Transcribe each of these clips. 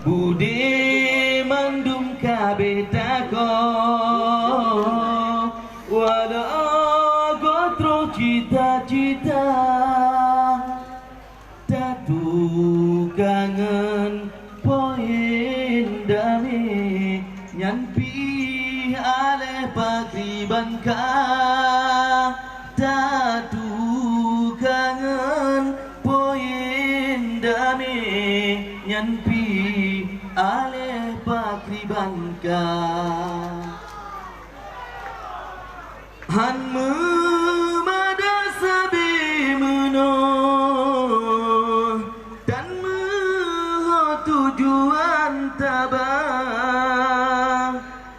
Budi mandum kabeh tako wala gotro cita-cita tatu kangen poin dami nyampi ale pagriban ka tatu kangen poin dami nyampi ale pagriban ka han memada sabi meno dan meho tujuan tabang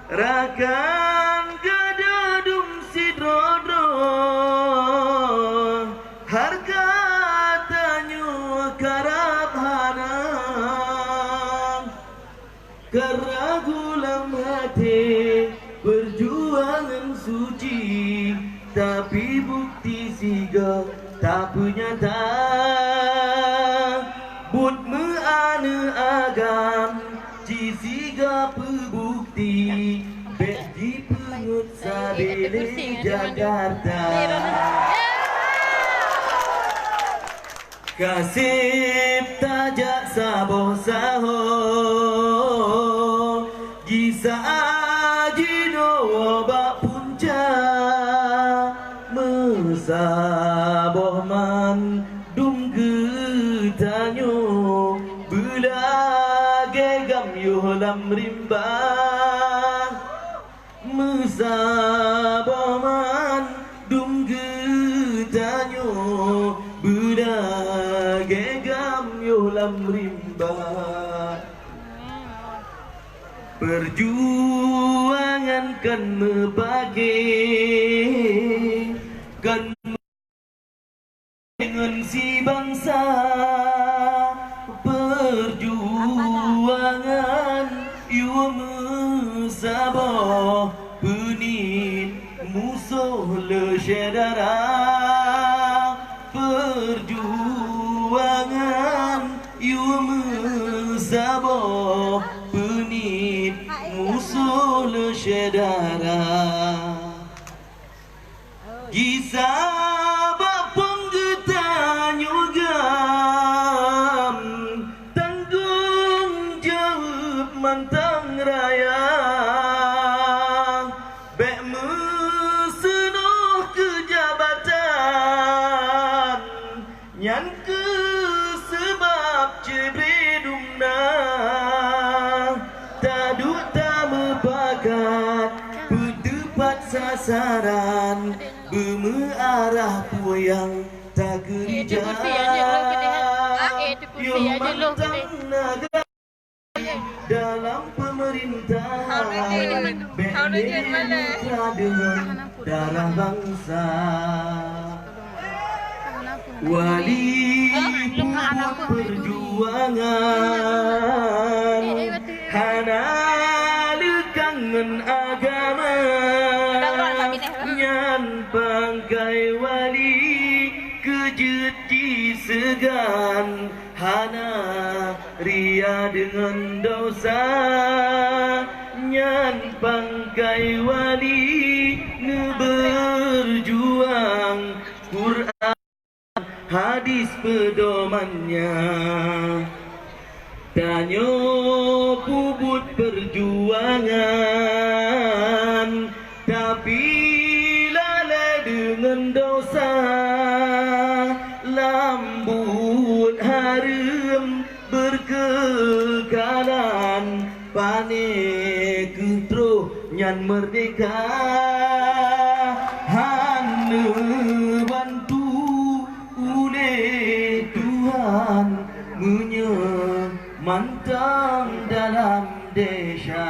rakan gadadum sidrodro harga tanyo karab hanang keragulam hati perjuangan suci tapi bukti siga tak nyata but meana agam ci siga pebukti bek di pengut sabile Jakarta kasih tajak saboh saho gisa ajino wabak punca mesaboh man dum getanyo belage gam yuhlam rimba mesaboh man dum getanyo belage gam yuhlam rimba perjuangan kan membagi kan dengan si bangsa perjuangan yu mesabah penit musuh le syedara perjuangan yu mesabah penit musuh le syedara kisah bapang getanyo gam tanggung jawab mantang raya bek mesenuh kejabatan nyan ke sebab cebredumna taduk tak mepakat berdepat sasaran bermengarah puang tak kerja yang mantang naga dalam pemerintahan mitra dengan darah bangsa wali perjuangan hana kangen agama nyan bangkai wali kejut disegan hana ria dengan dosa nyan bangkai wali berjuang Quran hadis pedomannya tanyo puput perjuangan tapi lalai dengan dosa lambut harum berkekalan panik kutro nyan merdeka hanu bantu oleh Tuhan menyemantang dalam desa.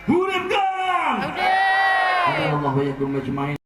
Hurufkan! Allah banyak bermacam-macam.